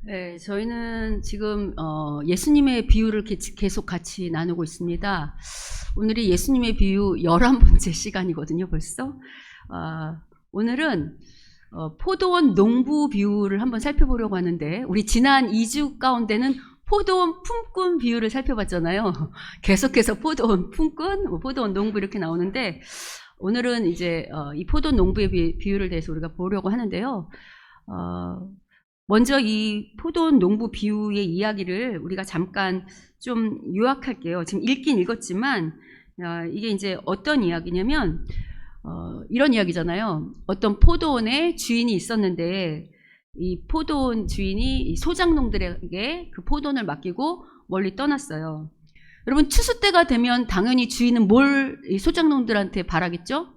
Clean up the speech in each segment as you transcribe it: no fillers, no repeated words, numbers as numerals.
네, 저희는 지금 예수님의 비유를 계속 같이 나누고 있습니다. 오늘이 예수님의 비유 11번째 시간이거든요, 벌써. 오늘은 포도원 농부 비유를 한번 살펴보려고 하는데, 우리 지난 2주 가운데는 포도원 품꾼 비유를 살펴봤잖아요. 계속해서 포도원 품꾼, 포도원 농부 이렇게 나오는데, 오늘은 이제 이 포도원 농부의 비유를 대해서 우리가 보려고 하는데요. 먼저 이 포도원 농부 비유의 이야기를 우리가 잠깐 좀 요약할게요. 지금 읽긴 읽었지만 이게 이제 어떤 이야기냐면 이런 이야기잖아요. 어떤 포도원에 주인이 있었는데 이 포도원 주인이 이 소작농들에게 그 포도원을 맡기고 멀리 떠났어요. 여러분, 추수 때가 되면 당연히 주인은 뭘 이 소작농들한테 바라겠죠?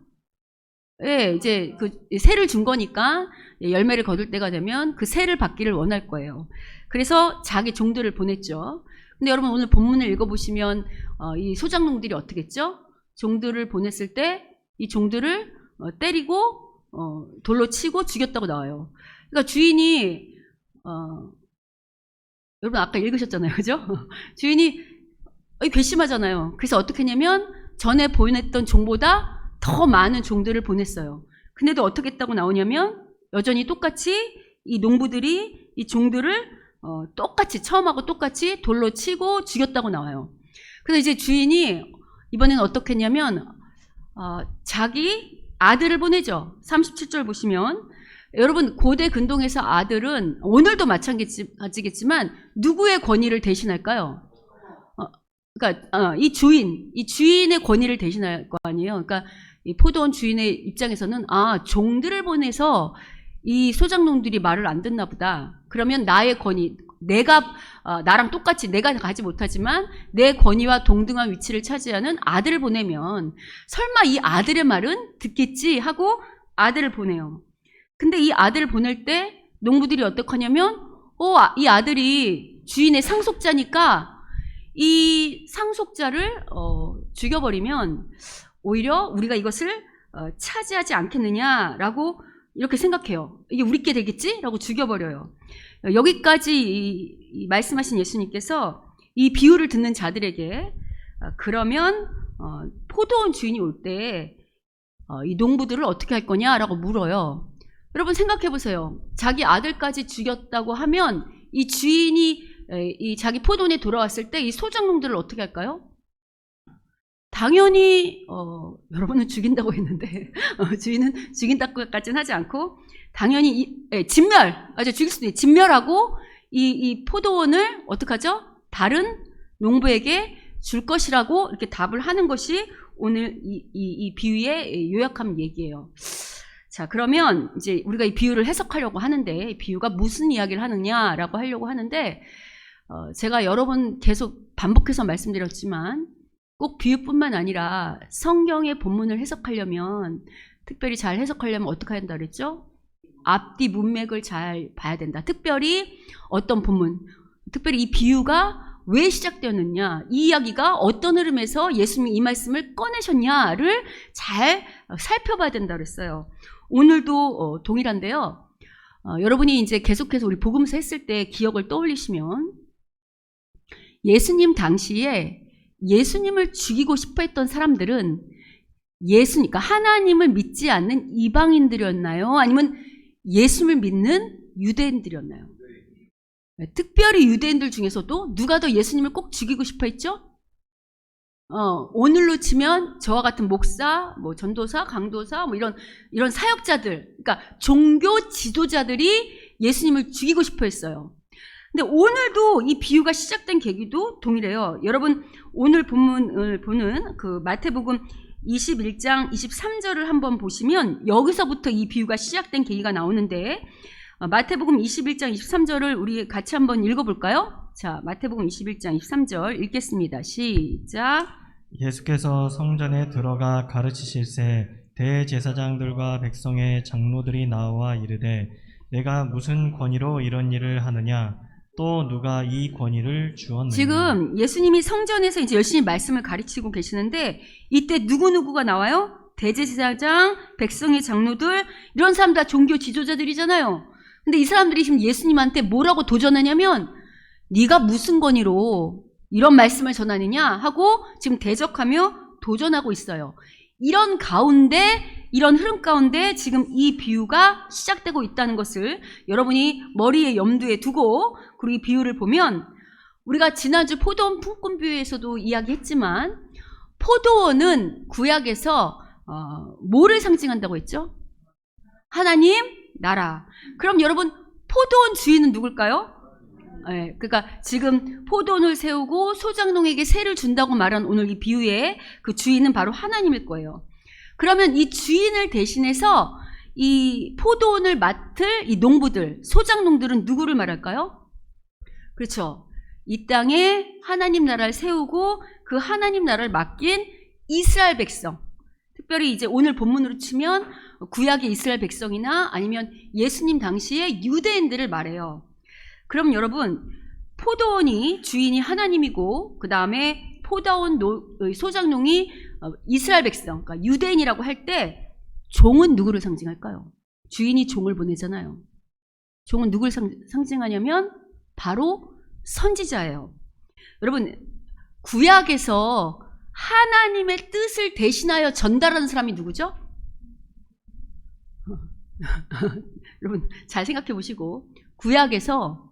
예, 이제 그 세를 준 거니까 열매를 거둘 때가 되면 그 세를 받기를 원할 거예요. 그래서 자기 종들을 보냈죠. 근데 여러분, 오늘 본문을 읽어보시면 이 소작농들이 어떻게 했죠? 종들을 보냈을 때 이 종들을 때리고 돌로 치고 죽였다고 나와요. 그러니까 주인이 여러분 아까 읽으셨잖아요, 그죠? 주인이 괘씸하잖아요. 그래서 어떻게 했냐면 전에 보냈던 종보다 더 많은 종들을 보냈어요. 근데도 어떻게 했다고 나오냐면 여전히 똑같이 이 농부들이 이 종들을 똑같이 처음하고 똑같이 돌로 치고 죽였다고 나와요. 그래서 이제 주인이 이번에는 어떻게 했냐면 자기 아들을 보내죠. 37절 보시면 여러분, 고대 근동에서 아들은 오늘도 마찬가지겠지만 누구의 권위를 대신할까요? 그러니까 이 주인의 권위를 대신할 거 아니에요. 그러니까 이 포도원 주인의 입장에서는 종들을 보내서 이 소작농들이 말을 안 듣나 보다. 그러면 나의 권위, 내가 나랑 똑같이 내가 가지 못하지만 내 권위와 동등한 위치를 차지하는 아들을 보내면 설마 이 아들의 말은 듣겠지 하고 아들을 보내요. 근데 이 아들을 보낼 때 농부들이 어떻게 하냐면 이 아들이 주인의 상속자니까 이 상속자를 죽여버리면 오히려 우리가 이것을 차지하지 않겠느냐라고 이렇게 생각해요. 이게 우리께 되겠지? 라고 죽여버려요. 여기까지 말씀하신 예수님께서 이 비유를 듣는 자들에게 그러면 포도원 주인이 올 때 이 농부들을 어떻게 할 거냐라고 물어요. 여러분 생각해 보세요. 자기 아들까지 죽였다고 하면 이 주인이 이 자기 포도원에 돌아왔을 때 이 소작농들을 어떻게 할까요? 당연히 여러분은 죽인다고 했는데 주인은 죽인다고까지는 하지 않고 당연히 진멸, 죽일 수도 있어요. 진멸하고 이 포도원을 어떻게 하죠? 다른 농부에게 줄 것이라고 이렇게 답을 하는 것이 오늘 이 비유의 요약한 얘기예요. 자, 그러면 이제 우리가 이 비유를 해석하려고 하는데 이 비유가 무슨 이야기를 하느냐라고 하려고 하는데 제가 여러 번 계속 반복해서 말씀드렸지만 꼭 비유뿐만 아니라 성경의 본문을 해석하려면 특별히 잘 해석하려면 어떻게 해야 된다 그랬죠? 앞뒤 문맥을 잘 봐야 된다. 특별히 어떤 본문, 특별히 이 비유가 왜 시작되었느냐, 이 이야기가 어떤 흐름에서 예수님이 이 말씀을 꺼내셨냐를 잘 살펴봐야 된다 그랬어요. 오늘도 동일한데요. 여러분이 이제 계속해서 우리 복음서 했을 때 기억을 떠올리시면 예수님 당시에 예수님을 죽이고 싶어 했던 사람들은 그러니까 하나님을 믿지 않는 이방인들이었나요? 아니면 예수님을 믿는 유대인들이었나요? 특별히 유대인들 중에서도 누가 더 예수님을 꼭 죽이고 싶어 했죠? 오늘로 치면 저와 같은 목사, 뭐 전도사, 강도사, 뭐 이런 사역자들, 그러니까 종교 지도자들이 예수님을 죽이고 싶어 했어요. 근데 오늘도 이 비유가 시작된 계기도 동일해요. 여러분, 오늘 본문을 보는 그 마태복음 21장 23절을 한번 보시면 여기서부터 이 비유가 시작된 계기가 나오는데 마태복음 21장 23절을 우리 같이 한번 읽어볼까요? 자, 마태복음 21장 23절 읽겠습니다. 시작. 예수께서 성전에 들어가 가르치실새 대제사장들과 백성의 장로들이 나와 이르되 내가 무슨 권위로 이런 일을 하느냐? 또 누가 이 권위를 주었느냐? 지금 예수님이 성전에서 이제 열심히 말씀을 가르치고 계시는데 이때 누구누구가 나와요? 대제사장, 백성의 장로들, 이런 사람 다 종교 지도자들이잖아요. 근데 이 사람들이 지금 예수님한테 뭐라고 도전하냐면 네가 무슨 권위로 이런 말씀을 전하느냐 하고 지금 대적하며 도전하고 있어요. 이런 가운데, 이런 흐름 가운데 지금 이 비유가 시작되고 있다는 것을 여러분이 머리에 염두에 두고, 그리고 이 비유를 보면 우리가 지난주 포도원 품꾼 비유에서도 이야기했지만 포도원은 구약에서 뭐를 상징한다고 했죠? 하나님, 나라. 그럼 여러분 포도원 주인은 누굴까요? 네, 그러니까 지금 포도원을 세우고 소장농에게 세를 준다고 말한 오늘 이 비유의 그 주인은 바로 하나님일 거예요. 그러면 이 주인을 대신해서 이 포도원을 맡을 이 농부들, 소장농들은 누구를 말할까요? 그렇죠. 이 땅에 하나님 나라를 세우고 그 하나님 나라를 맡긴 이스라엘 백성. 특별히 이제 오늘 본문으로 치면 구약의 이스라엘 백성이나 아니면 예수님 당시의 유대인들을 말해요. 그럼 여러분, 포도원이 주인이 하나님이고 그 다음에 포도원 소장농이 이스라엘 백성, 그러니까 유대인이라고 할 때 종은 누구를 상징할까요? 주인이 종을 보내잖아요. 종은 누구를 상징하냐면 바로 선지자예요. 여러분, 구약에서 하나님의 뜻을 대신하여 전달하는 사람이 누구죠? 여러분 잘 생각해 보시고, 구약에서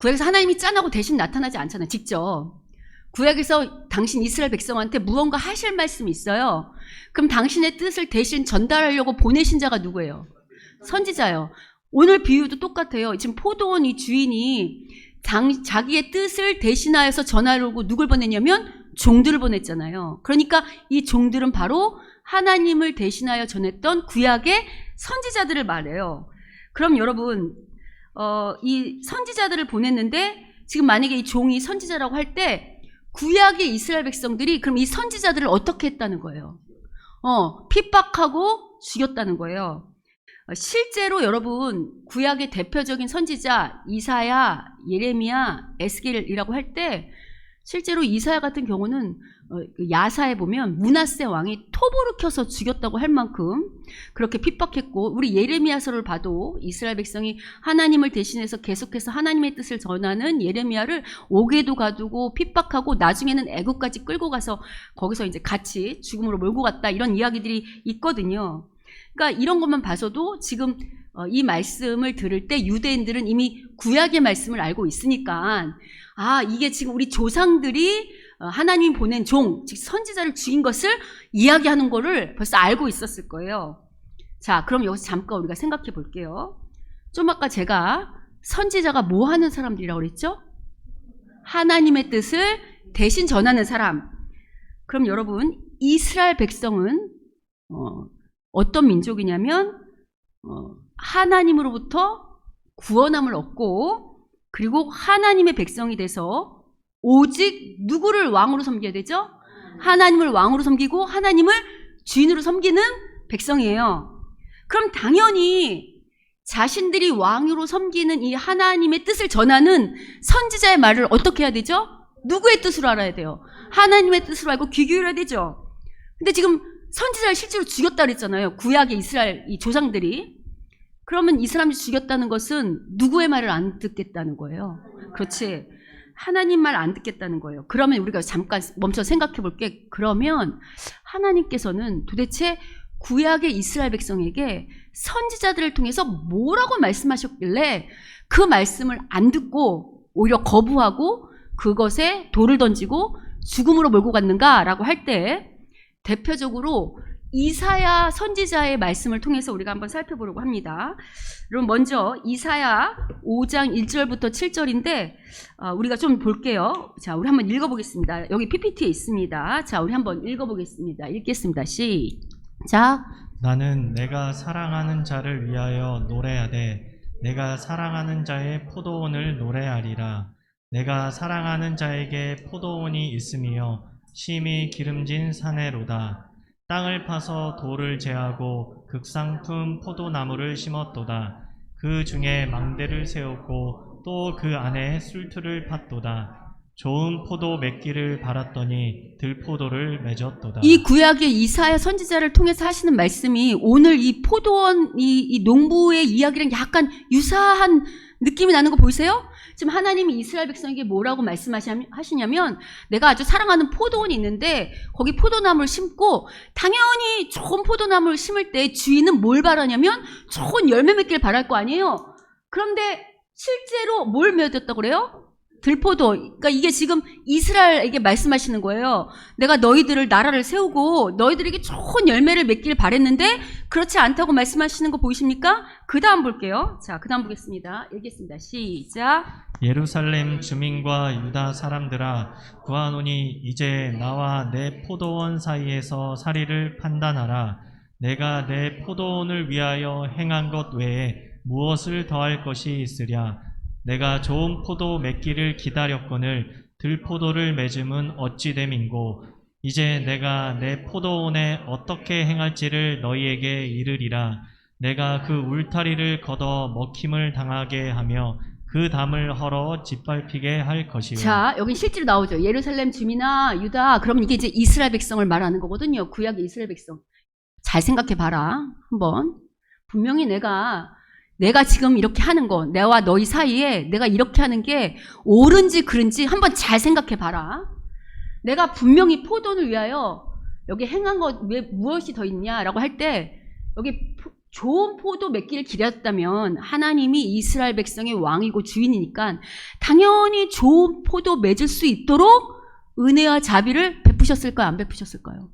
하나님이 짠하고 대신 나타나지 않잖아요. 직접. 구약에서 당신 이스라엘 백성한테 무언가 하실 말씀이 있어요. 그럼 당신의 뜻을 대신 전달하려고 보내신 자가 누구예요? 선지자예요. 오늘 비유도 똑같아요. 지금 포도원 이 주인이 자기의 뜻을 대신하여서 전하려고 누굴 보냈냐면 종들을 보냈잖아요. 그러니까 이 종들은 바로 하나님을 대신하여 전했던 구약의 선지자들을 말해요. 그럼 여러분, 이 선지자들을 보냈는데 지금 만약에 이 종이 선지자라고 할 때 구약의 이스라엘 백성들이 그럼 이 선지자들을 어떻게 했다는 거예요? 핍박하고 죽였다는 거예요. 실제로 여러분, 구약의 대표적인 선지자 이사야, 예레미야, 에스겔이라고 할 때 실제로 이사야 같은 경우는 야사에 보면 므낫세 왕이 톱으로 켜서 죽였다고 할 만큼 그렇게 핍박했고, 우리 예레미야서를 봐도 이스라엘 백성이 하나님을 대신해서 계속해서 하나님의 뜻을 전하는 예레미야를 옥에도 가두고 핍박하고 나중에는 애국까지 끌고 가서 거기서 이제 같이 죽음으로 몰고 갔다, 이런 이야기들이 있거든요. 그러니까 이런 것만 봐서도 지금 이 말씀을 들을 때 유대인들은 이미 구약의 말씀을 알고 있으니까 이게 지금 우리 조상들이 하나님이 보낸 종, 즉 선지자를 죽인 것을 이야기하는 거를 벌써 알고 있었을 거예요. 자, 그럼 여기서 잠깐 우리가 생각해 볼게요. 좀 아까 제가 선지자가 뭐 하는 사람들이라고 그랬죠? 하나님의 뜻을 대신 전하는 사람. 그럼 여러분, 이스라엘 백성은 어떤 민족이냐면 하나님으로부터 구원함을 얻고 그리고 하나님의 백성이 돼서 오직 누구를 왕으로 섬겨야 되죠? 하나님을 왕으로 섬기고 하나님을 주인으로 섬기는 백성이에요. 그럼 당연히 자신들이 왕으로 섬기는 이 하나님의 뜻을 전하는 선지자의 말을 어떻게 해야 되죠? 누구의 뜻으로 알아야 돼요? 하나님의 뜻으로 알고 귀 기울여야 되죠. 근데 지금 선지자를 실제로 죽였다 그랬잖아요. 구약의 이스라엘 이 조상들이. 그러면 이 사람이 죽였다는 것은 누구의 말을 안 듣겠다는 거예요. 그렇지. 하나님 말 안 듣겠다는 거예요. 그러면 우리가 잠깐 멈춰 생각해 볼게. 그러면 하나님께서는 도대체 구약의 이스라엘 백성에게 선지자들을 통해서 뭐라고 말씀하셨길래 그 말씀을 안 듣고 오히려 거부하고 그것에 돌을 던지고 죽음으로 몰고 갔는가라고 할 때, 대표적으로 이사야 선지자의 말씀을 통해서 우리가 한번 살펴보려고 합니다. 여러분, 먼저 이사야 5장 1절부터 7절인데 우리가 좀 볼게요. 자, 우리 한번 읽어보겠습니다. 여기 PPT에 있습니다. 자, 우리 한번 읽어보겠습니다. 읽겠습니다. 시작. 나는 내가 사랑하는 자를 위하여 노래하되 내가 사랑하는 자의 포도원을 노래하리라. 내가 사랑하는 자에게 포도원이 있으며 심히 기름진 사내로다. 땅을 파서 돌을 제하고 극상품 포도나무를 심었도다. 그 중에 망대를 세웠고 또 그 안에 술틀을 팠도다. 좋은 포도 맺기를 바랐더니 들포도를 맺었도다. 이 구약의 이사야 선지자를 통해서 하시는 말씀이 오늘 이 포도원, 이 농부의 이야기랑 약간 유사한 느낌이 나는 거 보이세요? 지금 하나님이 이스라엘 백성에게 뭐라고 말씀하시냐면 내가 아주 사랑하는 포도원이 있는데 거기 포도나무를 심고 당연히 좋은 포도나무를 심을 때 주인은 뭘 바라냐면 좋은 열매 맺기를 바랄 거 아니에요. 그런데 실제로 뭘 맺었다고 그래요? 들포도. 그러니까 이게 지금 이스라엘에게 말씀하시는 거예요. 내가 너희들을 나라를 세우고 너희들에게 좋은 열매를 맺기를 바랬는데 그렇지 않다고 말씀하시는 거 보이십니까? 그 다음 볼게요. 자, 그 다음 보겠습니다. 읽겠습니다. 시작. 예루살렘 주민과 유다 사람들아 구하노니 이제 나와 내 포도원 사이에서 사리를 판단하라. 내가 내 포도원을 위하여 행한 것 외에 무엇을 더할 것이 있으랴. 내가 좋은 포도 맺기를 기다렸거늘 들포도를 맺음은 어찌 됨인고. 이제 내가 내 포도원에 어떻게 행할지를 너희에게 이르리라. 내가 그 울타리를 걷어 먹힘을 당하게 하며 그 담을 헐어 짓밟히게 할 것이요. 자, 여기 실제로 나오죠. 예루살렘 주민아 유다. 그러면 이게 이제 이스라엘 백성을 말하는 거거든요. 구약의 이스라엘 백성. 잘 생각해 봐라. 한번. 분명히 내가 지금 이렇게 하는 거, 내와 너희 사이에 내가 이렇게 하는 게 옳은지 그른지 한번 잘 생각해 봐라. 내가 분명히 포도원을 위하여 여기 행한 것 왜 무엇이 더 있냐라고 할 때 여기 좋은 포도 맺기를 기다렸다면 하나님이 이스라엘 백성의 왕이고 주인이니까 당연히 좋은 포도 맺을 수 있도록 은혜와 자비를 베푸셨을까요? 안 베푸셨을까요?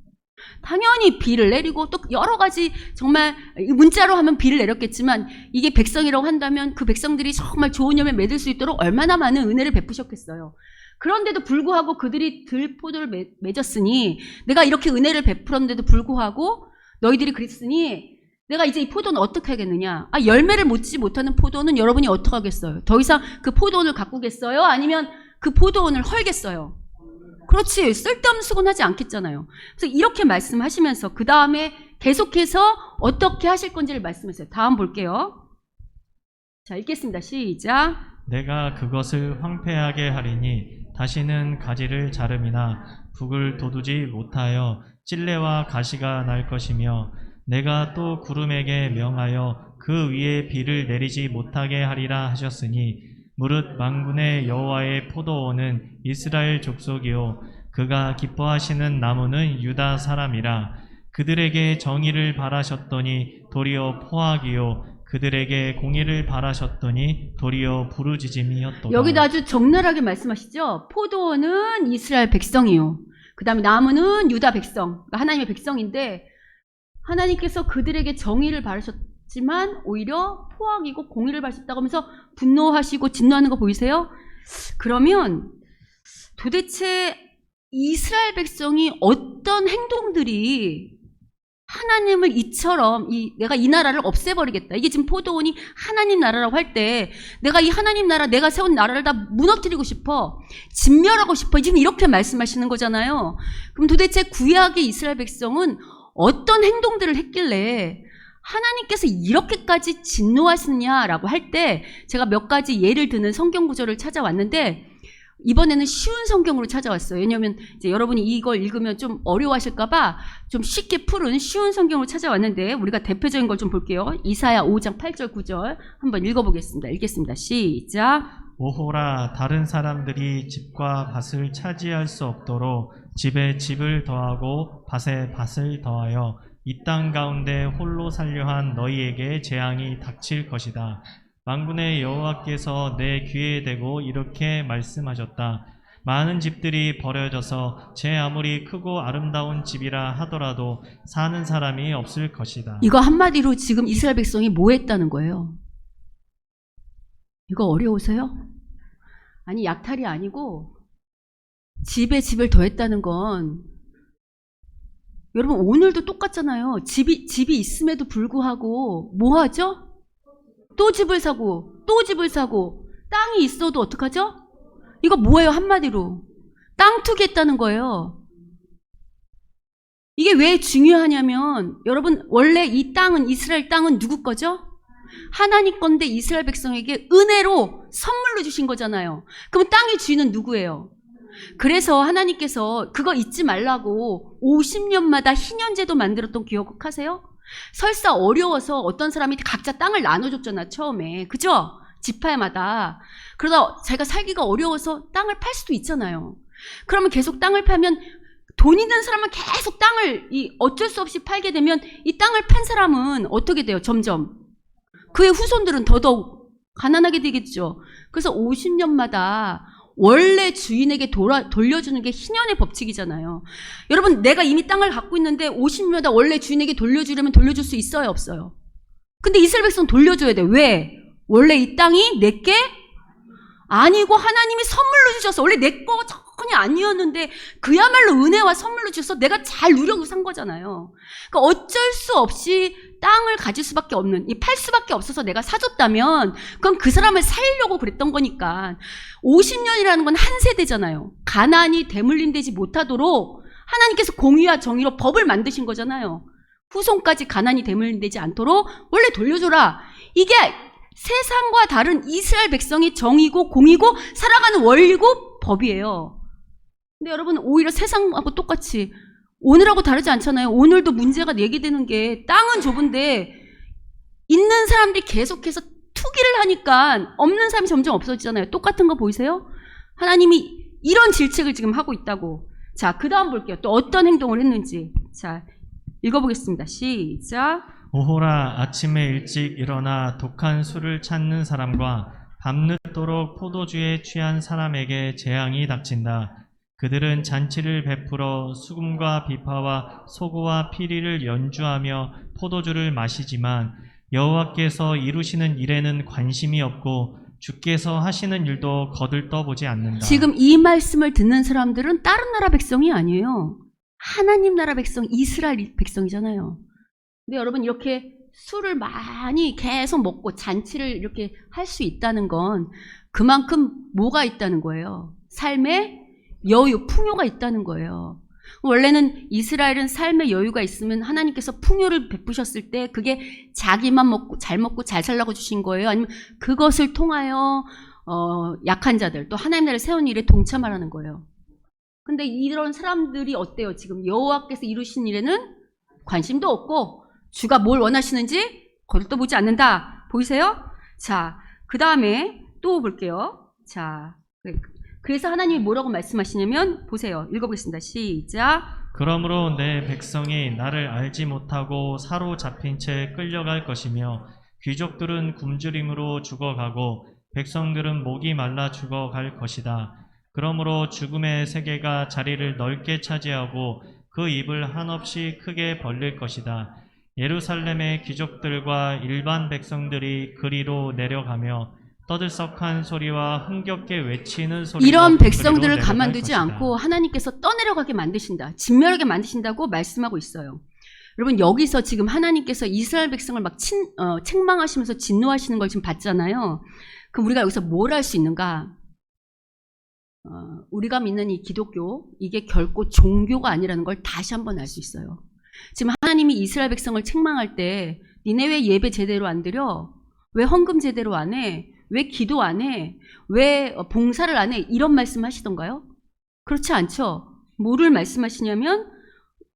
당연히 비를 내리고 또 여러 가지 정말 문자로 하면 비를 내렸겠지만 이게 백성이라고 한다면 그 백성들이 정말 좋은 열매 맺을 수 있도록 얼마나 많은 은혜를 베푸셨겠어요. 그런데도 불구하고 그들이 들포도를 맺었으니 내가 이렇게 은혜를 베풀었는데도 불구하고 너희들이 그랬으니 내가 이제 이 포도는 어떻게 하겠느냐. 열매를 맺지 못하는 포도는 여러분이 어떻게 하겠어요? 더 이상 그 포도원을 가꾸겠어요? 아니면 그 포도원을 헐겠어요? 그렇지. 쓸데없는 수고하지 않겠잖아요. 그래서 이렇게 말씀하시면서 그 다음에 계속해서 어떻게 하실 건지를 말씀하세요. 다음 볼게요. 자, 읽겠습니다. 시작. 내가 그것을 황폐하게 하리니 다시는 가지를 자름이나 북을 돋우지 못하여 찔레와 가시가 날 것이며 내가 또 구름에게 명하여 그 위에 비를 내리지 못하게 하리라 하셨으니 무릇 만군의 여호와의 포도원은 이스라엘 족속이요 그가 기뻐하시는 나무는 유다 사람이라. 그들에게 정의를 바라셨더니 도리어 포악이요 그들에게 공의를 바라셨더니 도리어 부르짖음이었도다. 여기도 아주 적나라하게 말씀하시죠. 포도원은 이스라엘 백성이요. 그 다음에 나무는 유다 백성, 그러니까 하나님의 백성인데 하나님께서 그들에게 정의를 바라셨지만 오히려 포악이고 공의를 바라셨다고 하면서 분노하시고 진노하는 거 보이세요? 그러면 도대체 이스라엘 백성이 어떤 행동들이 하나님을 이처럼 내가 이 나라를 없애버리겠다. 이게 지금 포도원이 하나님 나라라고 할 때 내가 이 하나님 나라, 내가 세운 나라를 다 무너뜨리고 싶어. 진멸하고 싶어. 지금 이렇게 말씀하시는 거잖아요. 그럼 도대체 구약의 이스라엘 백성은 어떤 행동들을 했길래 하나님께서 이렇게까지 진노하시느냐라고 할 때 제가 몇 가지 예를 드는 성경 구절을 찾아왔는데 이번에는 쉬운 성경으로 찾아왔어요. 왜냐하면 이제 여러분이 이걸 읽으면 좀 어려워하실까봐 좀 쉽게 푸른 쉬운 성경으로 찾아왔는데 우리가 대표적인 걸 좀 볼게요. 이사야 5장 8절 9절 한번 읽어보겠습니다. 읽겠습니다. 시작. 오호라 다른 사람들이 집과 밭을 차지할 수 없도록 집에 집을 더하고 밭에 밭을 더하여 이 땅 가운데 홀로 살려한 너희에게 재앙이 닥칠 것이다. 만군의 여호와께서 내 귀에 대고 이렇게 말씀하셨다. 많은 집들이 버려져서 제 아무리 크고 아름다운 집이라 하더라도 사는 사람이 없을 것이다. 이거 한마디로 지금 이스라엘 백성이 뭐 했다는 거예요? 이거 어려우세요? 아니 약탈이 아니고 집에 집을 더했다는 건 여러분 오늘도 똑같잖아요. 집이 있음에도 불구하고 뭐 하죠? 또 집을 사고 또 집을 사고 땅이 있어도 어떡하죠? 이거 뭐예요? 한마디로 땅 투기했다는 거예요. 이게 왜 중요하냐면 여러분 원래 이 땅은 이스라엘 땅은 누구 거죠? 하나님 건데 이스라엘 백성에게 은혜로 선물로 주신 거잖아요. 그럼 땅의 주인은 누구예요? 그래서 하나님께서 그거 잊지 말라고 50년마다 희년제도 만들었던 기억하세요? 설사 어려워서 어떤 사람이 각자 땅을 나눠줬잖아, 처음에. 그죠? 지파마다. 그러다 자기가 살기가 어려워서 땅을 팔 수도 있잖아요. 그러면 계속 땅을 팔면 돈 있는 사람은 계속 땅을 어쩔 수 없이 팔게 되면 이 땅을 판 사람은 어떻게 돼요? 점점. 그의 후손들은 더더욱 가난하게 되겠죠. 그래서 50년마다 원래 주인에게 돌려주는 게 희년의 법칙이잖아요. 여러분, 내가 이미 땅을 갖고 있는데 50년마다 원래 주인에게 돌려주려면 돌려줄 수 있어요, 없어요? 근데 이스라엘 백성 돌려줘야 돼. 왜? 원래 이 땅이 내게 아니고 하나님이 선물로 주셔서, 원래 내 거 전혀 아니었는데 그야말로 은혜와 선물로 주셔서 내가 잘 누려고 산 거잖아요. 그러니까 어쩔 수 없이 땅을 가질 수밖에 없는, 팔 수밖에 없어서 내가 사줬다면 그건 그 사람을 살려고 그랬던 거니까. 50년이라는 건 한 세대잖아요. 가난이 대물림되지 못하도록 하나님께서 공의와 정의로 법을 만드신 거잖아요. 후손까지 가난이 대물림되지 않도록 원래 돌려줘라. 이게 세상과 다른 이스라엘 백성이 정의고 공의고 살아가는 원리고 법이에요. 근데 여러분, 오히려 세상하고 똑같이 오늘하고 다르지 않잖아요. 오늘도 문제가 얘기되는 게 땅은 좁은데 있는 사람들이 계속해서 투기를 하니까 없는 사람이 점점 없어지잖아요. 똑같은 거 보이세요? 하나님이 이런 질책을 지금 하고 있다고. 자, 그 다음 볼게요. 또 어떤 행동을 했는지. 자, 읽어보겠습니다. 시작. 오호라, 아침에 일찍 일어나 독한 술을 찾는 사람과 밤늦도록 포도주에 취한 사람에게 재앙이 닥친다. 그들은 잔치를 베풀어 수금과 비파와 소고와 피리를 연주하며 포도주를 마시지만 여호와께서 이루시는 일에는 관심이 없고 주께서 하시는 일도 거들떠보지 않는다. 지금 이 말씀을 듣는 사람들은 다른 나라 백성이 아니에요. 하나님 나라 백성, 이스라엘 백성이잖아요. 근데 여러분, 이렇게 술을 많이 계속 먹고 잔치를 이렇게 할 수 있다는 건 그만큼 뭐가 있다는 거예요? 삶에 여유, 풍요가 있다는 거예요. 원래는 이스라엘은 삶의 여유가 있으면 하나님께서 풍요를 베푸셨을 때 그게 자기만 먹고 잘 살라고 주신 거예요? 아니면 그것을 통하여 약한 자들, 또 하나님 나라를 세운 일에 동참하라는 거예요. 근데 이런 사람들이 어때요? 지금 여호와께서 이루신 일에는 관심도 없고 주가 뭘 원하시는지 거들떠보지 않는다. 보이세요? 자, 그 다음에 또 볼게요. 자, 그래서 하나님이 뭐라고 말씀하시냐면, 보세요. 읽어보겠습니다. 시작. 그러므로 내 백성이 나를 알지 못하고 사로잡힌 채 끌려갈 것이며 귀족들은 굶주림으로 죽어가고 백성들은 목이 말라 죽어갈 것이다. 그러므로 죽음의 세계가 자리를 넓게 차지하고 그 입을 한없이 크게 벌릴 것이다. 예루살렘의 귀족들과 일반 백성들이 그리로 내려가며 떠들썩한 소리와 흥겹게 외치는 소리로 이런 백성들을 그리로 가만두지 내려갈 않고 하나님께서 떠내려가게 만드신다. 진멸하게 만드신다고 말씀하고 있어요. 여러분, 여기서 지금 하나님께서 이스라엘 백성을 막 책망하시면서 진노하시는 걸 지금 봤잖아요. 그럼 우리가 여기서 뭘 할 수 있는가? 우리가 믿는 이 기독교, 이게 결코 종교가 아니라는 걸 다시 한번 알 수 있어요. 지금 하나님이 이스라엘 백성을 책망할 때 니네 왜 예배 제대로 안 드려? 왜 헌금 제대로 안 해? 왜 기도 안 해? 왜 봉사를 안 해? 이런 말씀 하시던가요? 그렇지 않죠. 뭐를 말씀하시냐면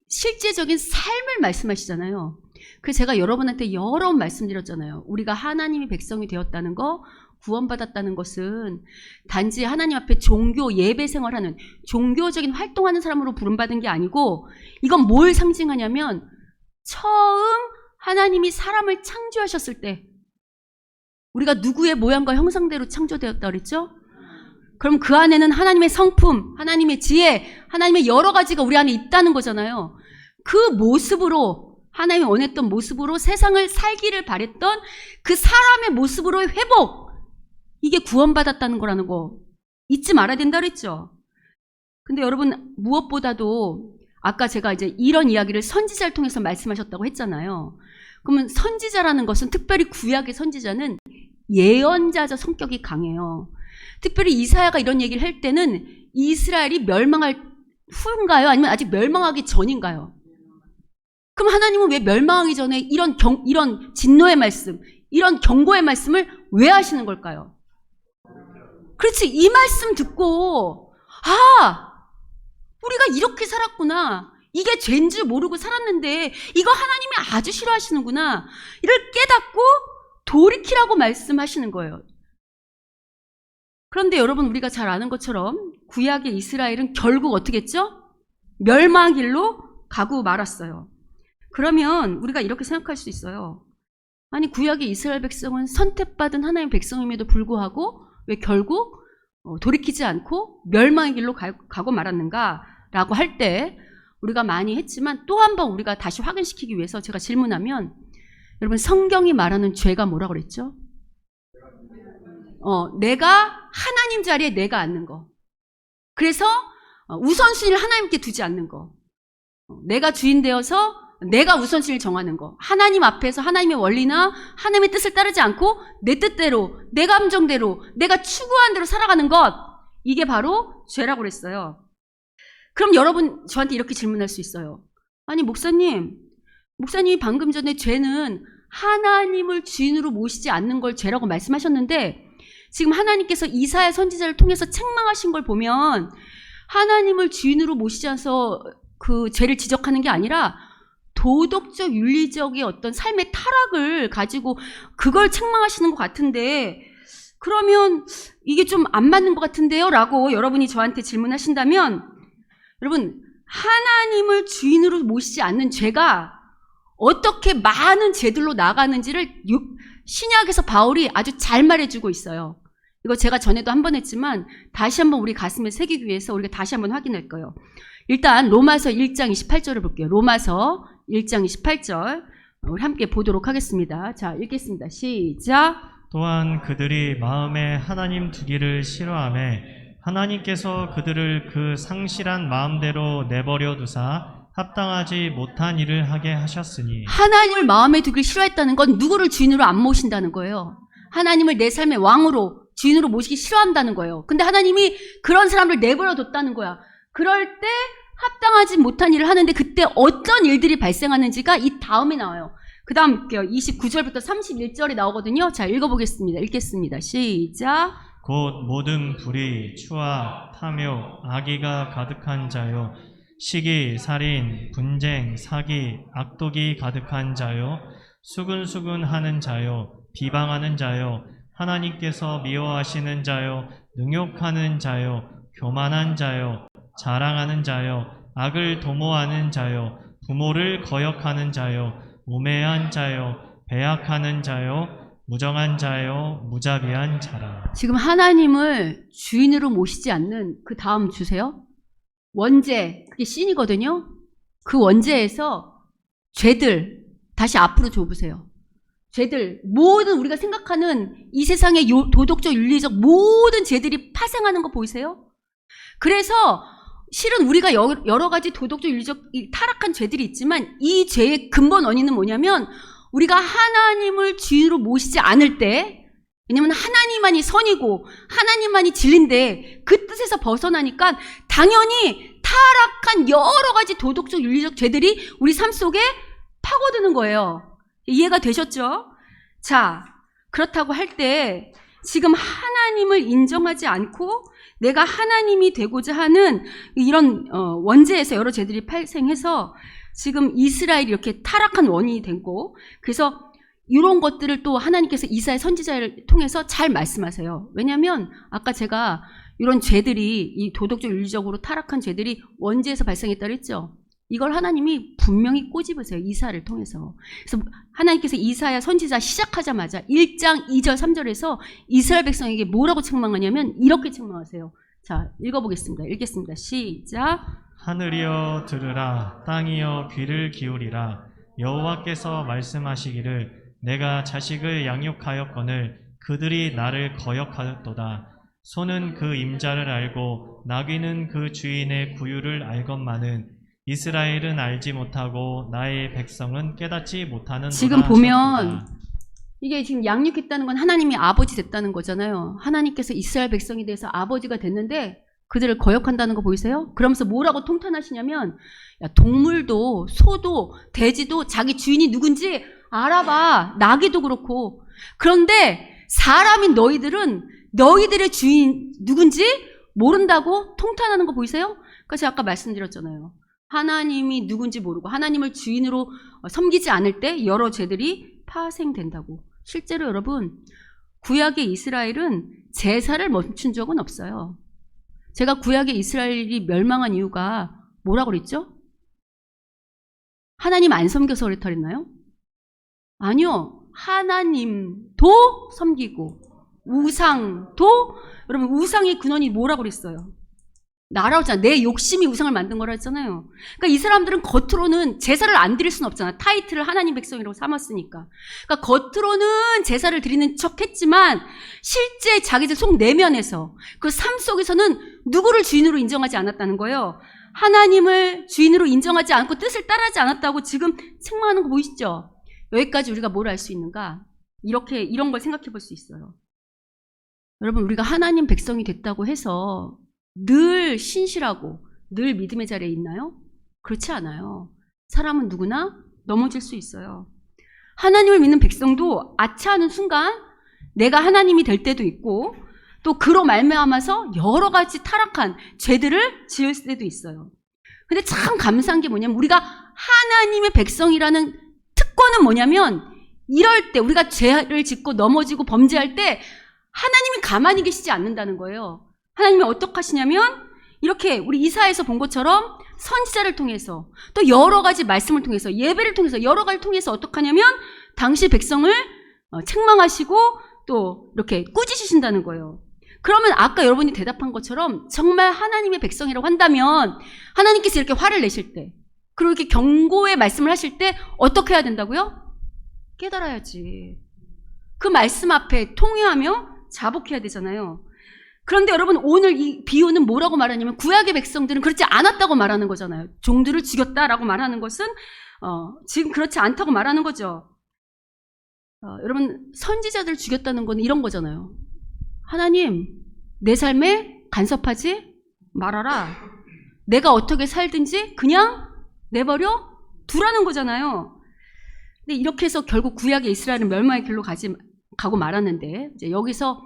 실제적인 삶을 말씀하시잖아요. 그래서 제가 여러분한테 여러 번 말씀드렸잖아요. 우리가 하나님의 백성이 되었다는 거, 구원받았다는 것은 단지 하나님 앞에 종교 예배 생활하는 종교적인 활동하는 사람으로 부름받은 게 아니고, 이건 뭘 상징하냐면 처음 하나님이 사람을 창조하셨을 때 우리가 누구의 모양과 형상대로 창조되었다 그랬죠? 그럼 그 안에는 하나님의 성품, 하나님의 지혜, 하나님의 여러 가지가 우리 안에 있다는 거잖아요. 그 모습으로, 하나님이 원했던 모습으로 세상을 살기를 바랬던 그 사람의 모습으로의 회복, 이게 구원받았다는 거라는 거 잊지 말아야 된다 그랬죠? 근데 여러분, 무엇보다도 아까 제가 이제 이런 이야기를 선지자를 통해서 말씀하셨다고 했잖아요. 그러면 선지자라는 것은, 특별히 구약의 선지자는 예언자적 성격이 강해요. 특별히 이사야가 이런 얘기를 할 때는 이스라엘이 멸망할 후인가요? 아니면 아직 멸망하기 전인가요? 그럼 하나님은 왜 멸망하기 전에 이런 진노의 말씀, 이런 경고의 말씀을 왜 하시는 걸까요? 그렇지, 이 말씀 듣고 우리가 이렇게 살았구나. 이게 죄인 줄 모르고 살았는데 이거 하나님이 아주 싫어하시는구나. 이를 깨닫고 돌이키라고 말씀하시는 거예요. 그런데 여러분, 우리가 잘 아는 것처럼 구약의 이스라엘은 결국 어떻게 했죠? 멸망의 길로 가고 말았어요. 그러면 우리가 이렇게 생각할 수 있어요. 아니, 구약의 이스라엘 백성은 선택받은 하나님의 백성임에도 불구하고 왜 결국 돌이키지 않고 멸망의 길로 가고 말았는가라고 할 때 우리가 많이 했지만 또 한 번 우리가 다시 확인시키기 위해서 제가 질문하면, 여러분, 성경이 말하는 죄가 뭐라고 그랬죠? 내가 하나님 자리에 내가 앉는 거. 그래서 우선순위를 하나님께 두지 않는 거. 내가 주인 되어서 내가 우선순위를 정하는 거. 하나님 앞에서 하나님의 원리나 하나님의 뜻을 따르지 않고 내 뜻대로, 내 감정대로, 내가 추구한 대로 살아가는 것. 이게 바로 죄라고 그랬어요. 그럼 여러분 저한테 이렇게 질문할 수 있어요. 아니, 목사님이 방금 전에 죄는 하나님을 주인으로 모시지 않는 걸 죄라고 말씀하셨는데, 지금 하나님께서 이사야 선지자를 통해서 책망하신 걸 보면 하나님을 주인으로 모시지 않아서 그 죄를 지적하는 게 아니라 도덕적, 윤리적인 어떤 삶의 타락을 가지고 그걸 책망하시는 것 같은데, 그러면 이게 좀 안 맞는 것 같은데요? 라고 여러분이 저한테 질문하신다면, 여러분, 하나님을 주인으로 모시지 않는 죄가 어떻게 많은 죄들로 나가는지를 신약에서 바울이 아주 잘 말해주고 있어요. 이거 제가 전에도 한 번 했지만 다시 한번 우리 가슴에 새기기 위해서 우리가 다시 한번 확인할 거예요. 일단 로마서 1장 28절을 볼게요. 로마서 1장 28절 우리 함께 보도록 하겠습니다. 자, 읽겠습니다. 시작. 또한 그들이 마음에 하나님 두기를 싫어하매 하나님께서 그들을 그 상실한 마음대로 내버려 두사 합당하지 못한 일을 하게 하셨으니. 하나님을 마음에 두기를 싫어했다는 건 누구를 주인으로 안 모신다는 거예요. 하나님을 내 삶의 왕으로, 주인으로 모시기 싫어한다는 거예요. 근데 하나님이 그런 사람을 내버려 뒀다는 거야. 그럴 때 합당하지 못한 일을 하는데 그때 어떤 일들이 발생하는지가 이 다음에 나와요. 그 다음 볼게요. 29절부터 31절이 나오거든요. 자, 읽어보겠습니다. 읽겠습니다. 시작. 곧 모든 불의, 추악, 탐욕, 악의가 가득한 자요, 시기, 살인, 분쟁, 사기, 악독이 가득한 자요, 수근수근하는 자요, 비방하는 자요, 하나님께서 미워하시는 자요, 능욕하는 자요, 교만한 자요, 자랑하는 자요, 악을 도모하는 자요, 부모를 거역하는 자요, 우매한 자요, 배약하는 자요, 무정한 자요, 무자비한 자라. 지금 하나님을 주인으로 모시지 않는 그 다음 주세요. 원죄, 그게 씬이거든요. 그 원죄에서 죄들, 다시 앞으로 줘보세요. 죄들, 모든 우리가 생각하는 이 세상의 도덕적, 윤리적 모든 죄들이 파생하는 거 보이세요? 그래서 실은 우리가 여러 가지 도덕적, 윤리적 타락한 죄들이 있지만 이 죄의 근본 원인은 뭐냐면 우리가 하나님을 주인으로 모시지 않을 때, 왜냐면 하나님만이 선이고 하나님만이 진리인데 그 뜻에서 벗어나니까 당연히 타락한 여러 가지 도덕적, 윤리적 죄들이 우리 삶 속에 파고드는 거예요. 이해가 되셨죠? 자, 그렇다고 할 때 지금 하나님을 인정하지 않고 내가 하나님이 되고자 하는 이런 원죄에서 여러 죄들이 발생해서 지금 이스라엘이 이렇게 타락한 원인이 되고, 그래서 이런 것들을 또 하나님께서 이사야 선지자를 통해서 잘 말씀하세요. 왜냐하면 아까 제가 이런 죄들이, 이 도덕적, 윤리적으로 타락한 죄들이 원죄에서 발생했다고 했죠. 이걸 하나님이 분명히 꼬집으세요. 이사야를 통해서. 그래서 하나님께서 이사야 선지자 시작하자마자 1장 2절 3절에서 이스라엘 백성에게 뭐라고 책망하냐면 이렇게 책망하세요. 자, 읽어보겠습니다. 읽겠습니다. 시작. 하늘이여 들으라, 땅이여 귀를 기울이라. 여호와께서 말씀하시기를 내가 자식을 양육하였거늘 그들이 나를 거역하였도다. 소는 그 임자를 알고 나귀는 그 주인의 구유를 알건만은 이스라엘은 알지 못하고 나의 백성은 깨닫지 못하는도다. 지금 보면 이게 지금 양육했다는 건 하나님이 아버지 됐다는 거잖아요. 하나님께서 이스라엘 백성에 대해서 아버지가 됐는데 그들을 거역한다는 거 보이세요? 그러면서 뭐라고 통탄하시냐면, 야, 동물도 소도 돼지도 자기 주인이 누군지 알아봐. 나귀도 그렇고. 그런데 사람인 너희들은 너희들의 주인 누군지 모른다고 통탄하는 거 보이세요? 그래서 아까 말씀드렸잖아요. 하나님이 누군지 모르고 하나님을 주인으로 섬기지 않을 때 여러 죄들이 파생된다고. 실제로 여러분, 구약의 이스라엘은 제사를 멈춘 적은 없어요. 제가 구약의 이스라엘이 멸망한 이유가 뭐라고 그랬죠? 하나님 안 섬겨서 그랬다 그랬나요? 아니요. 하나님도 섬기고 우상도, 여러분 우상의 근원이 뭐라고 그랬어요? 나라고 했잖아요. 내 욕심이 우상을 만든 거라 했잖아요. 그러니까 이 사람들은 겉으로는 제사를 안 드릴 수는 없잖아. 타이틀을 하나님 백성이라고 삼았으니까. 그러니까 겉으로는 제사를 드리는 척 했지만 실제 자기들 속 내면에서 그 삶 속에서는 누구를 주인으로 인정하지 않았다는 거예요. 하나님을 주인으로 인정하지 않고 뜻을 따르지 않았다고 지금 책망하는 거 보이시죠? 여기까지 우리가 뭘 알 수 있는가? 이런 걸 생각해 볼 수 있어요. 여러분, 우리가 하나님 백성이 됐다고 해서 늘 신실하고 늘 믿음의 자리에 있나요? 그렇지 않아요. 사람은 누구나 넘어질 수 있어요. 하나님을 믿는 백성도 아차하는 순간 내가 하나님이 될 때도 있고 또 그로 말미암아서 여러 가지 타락한 죄들을 지을 때도 있어요. 근데 참 감사한 게 뭐냐면 우리가 하나님의 백성이라는 특권은 뭐냐면 이럴 때 우리가 죄를 짓고 넘어지고 범죄할 때 하나님이 가만히 계시지 않는다는 거예요. 하나님이 어떻게 하시냐면 이렇게 우리 이사야에서 본 것처럼 선지자를 통해서 또 여러 가지 말씀을 통해서 예배를 통해서 여러 가지를 통해서 어떻게 하냐면 당시 백성을 책망하시고 또 이렇게 꾸짖으신다는 거예요. 그러면 아까 여러분이 대답한 것처럼 정말 하나님의 백성이라고 한다면 하나님께서 이렇게 화를 내실 때 그리고 이렇게 경고의 말씀을 하실 때 어떻게 해야 된다고요? 깨달아야지. 그 말씀 앞에 통회하며 자복해야 되잖아요. 그런데 여러분 오늘 이 비유는 뭐라고 말하냐면 구약의 백성들은 그렇지 않았다고 말하는 거잖아요. 종들을 죽였다라고 말하는 것은 지금 그렇지 않다고 말하는 거죠. 여러분 선지자들 죽였다는 건 이런 거잖아요. 하나님 내 삶에 간섭하지 말아라. 내가 어떻게 살든지 그냥 내버려 두라는 거잖아요. 근데 이렇게 해서 결국 구약의 이스라엘은 멸망의 길로 가고 말았는데 이제 여기서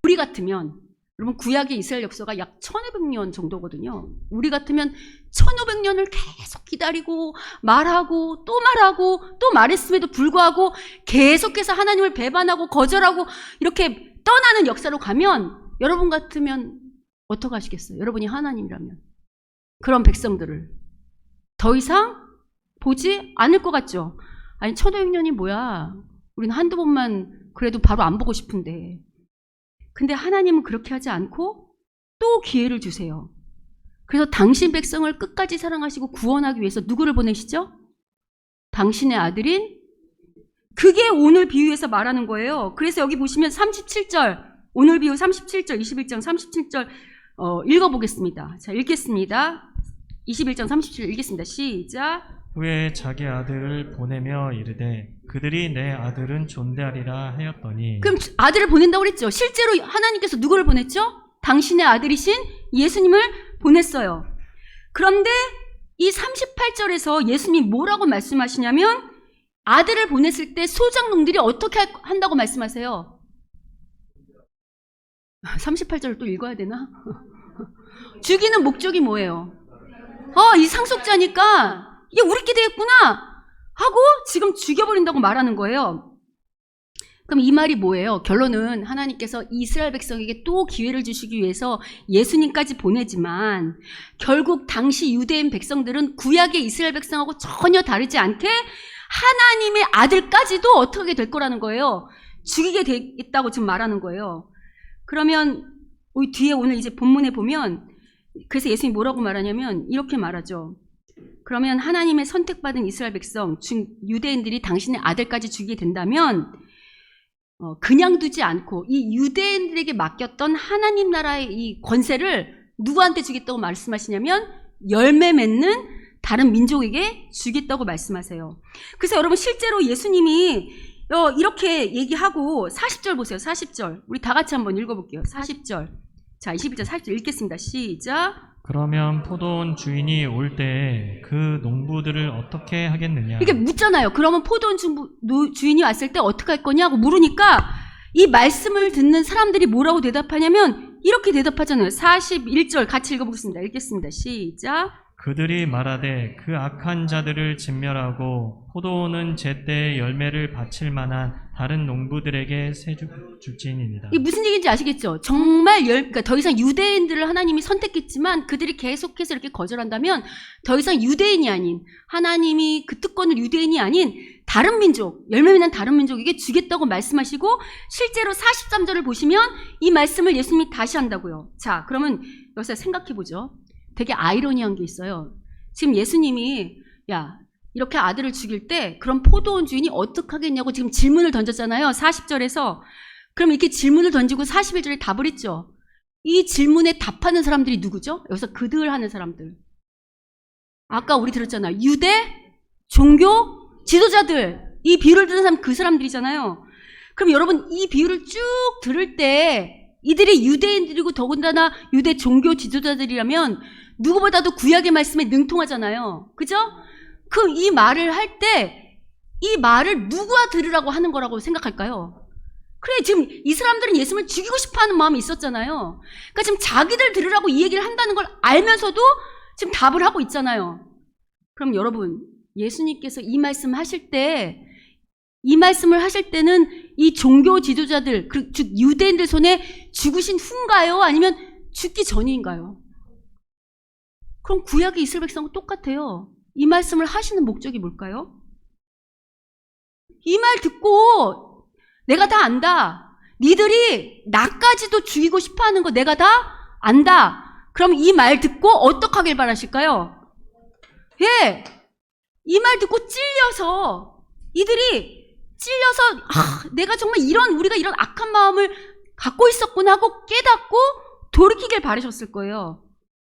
우리 같으면 여러분 구약의 이스라엘 역사가 약 1500년 정도거든요. 우리 같으면 1500년을 계속 기다리고 말하고 또 말했음에도 불구하고 계속해서 하나님을 배반하고 거절하고 이렇게 떠나는 역사로 가면 여러분 같으면 어떻게 하시겠어요? 여러분이 하나님이라면 그런 백성들을 더 이상 보지 않을 것 같죠? 아니 1500년이 뭐야? 우리는 한두 번만 그래도 바로 안 보고 싶은데 근데 하나님은 그렇게 하지 않고 또 기회를 주세요. 그래서 당신 백성을 끝까지 사랑하시고 구원하기 위해서 누구를 보내시죠? 당신의 아들인 그게 오늘 비유에서 말하는 거예요. 그래서 여기 보시면 37절 오늘 비유 37절 21장 37절 읽어보겠습니다. 자 읽겠습니다. 21장 37절 읽겠습니다. 시작. 후에 자기 아들을 보내며 이르되 그들이 내 아들은 존대하리라 하였더니. 그럼 아들을 보낸다고 그랬죠. 실제로 하나님께서 누구를 보냈죠? 당신의 아들이신 예수님을 보냈어요. 그런데 이 38절에서 예수님이 뭐라고 말씀하시냐면 아들을 보냈을 때 소장농들이 어떻게 한다고 말씀하세요? 38절을 또 읽어야 되나? 죽이는 목적이 뭐예요? 이 상속자니까 이게 우리께 되겠구나 하고 지금 죽여버린다고 말하는 거예요. 그럼 이 말이 뭐예요? 결론은 하나님께서 이스라엘 백성에게 또 기회를 주시기 위해서 예수님까지 보내지만 결국 당시 유대인 백성들은 구약의 이스라엘 백성하고 전혀 다르지 않게 하나님의 아들까지도 어떻게 될 거라는 거예요. 죽이게 되겠다고 지금 말하는 거예요. 그러면 우리 뒤에 오늘 이제 본문에 보면 그래서 예수님이 뭐라고 말하냐면 이렇게 말하죠. 그러면 하나님의 선택받은 이스라엘 백성, 유대인들이 당신의 아들까지 죽이게 된다면 그냥 두지 않고 이 유대인들에게 맡겼던 하나님 나라의 이 권세를 누구한테 주겠다고 말씀하시냐면 열매 맺는 다른 민족에게 주겠다고 말씀하세요. 그래서 여러분 실제로 예수님이 이렇게 얘기하고 40절 보세요. 40절. 우리 다 같이 한번 읽어볼게요. 40절. 자 21절 40절 읽겠습니다. 시작. 그러면 포도원 주인이 올 때에 그 농부들을 어떻게 하겠느냐. 이게 묻잖아요. 그러면 포도원 주인이 왔을 때 어떻게 할 거냐고 물으니까 이 말씀을 듣는 사람들이 뭐라고 대답하냐면 이렇게 대답하잖아요. 41절 같이 읽어보겠습니다. 읽겠습니다. 시작. 그들이 말하되 그 악한 자들을 진멸하고 포도원은 제때 열매를 바칠 만한 다른 농부들에게 줄지니이다. 이게 무슨 얘기인지 아시겠죠? 정말 그러니까 더 이상 유대인들을 하나님이 선택했지만 그들이 계속해서 이렇게 거절한다면 더 이상 유대인이 아닌, 하나님이 그 특권을 유대인이 아닌 다른 민족, 열매 맺는 다른 민족에게 주겠다고 말씀하시고, 실제로 43절을 보시면 이 말씀을 예수님이 다시 한다고요. 자, 그러면 여기서 생각해보죠. 되게 아이러니한 게 있어요. 지금 예수님이 야, 이렇게 아들을 죽일 때 그럼 포도원 주인이 어떻게 하겠냐고 지금 질문을 던졌잖아요. 40절에서. 그럼 이렇게 질문을 던지고 41절에 답을 했죠. 이 질문에 답하는 사람들이 누구죠? 여기서 그들 하는 사람들. 아까 우리 들었잖아요. 유대 종교 지도자들. 이 비유를 듣는 사람 그 사람들이잖아요. 그럼 여러분 이 비유를 쭉 들을 때 이들이 유대인들이고 더군다나 유대 종교 지도자들이라면 누구보다도 구약의 말씀에 능통하잖아요. 그죠? 그럼 이 말을 할 때 이 말을 누가 들으라고 하는 거라고 생각할까요? 그래, 지금 이 사람들은 예수님을 죽이고 싶어하는 마음이 있었잖아요. 그러니까 지금 자기들 들으라고 이 얘기를 한다는 걸 알면서도 지금 답을 하고 있잖아요. 그럼 여러분, 예수님께서 이 말씀을 하실 때, 이 말씀을 하실 때는 이 종교 지도자들, 즉 유대인들 손에 죽으신 후인가요? 아니면 죽기 전인가요? 그럼 구약의 이스라엘 백성은 똑같아요. 이 말씀을 하시는 목적이 뭘까요? 이 말 듣고 내가 다 안다. 니들이 나까지도 죽이고 싶어하는 거 내가 다 안다. 그럼 이 말 듣고 어떻게 하길 바라실까요? 예, 이 말 듣고 찔려서 이들이 찔려서 내가 정말 우리가 이런 악한 마음을 갖고 있었구나 하고 깨닫고 돌이키길 바라셨을 거예요.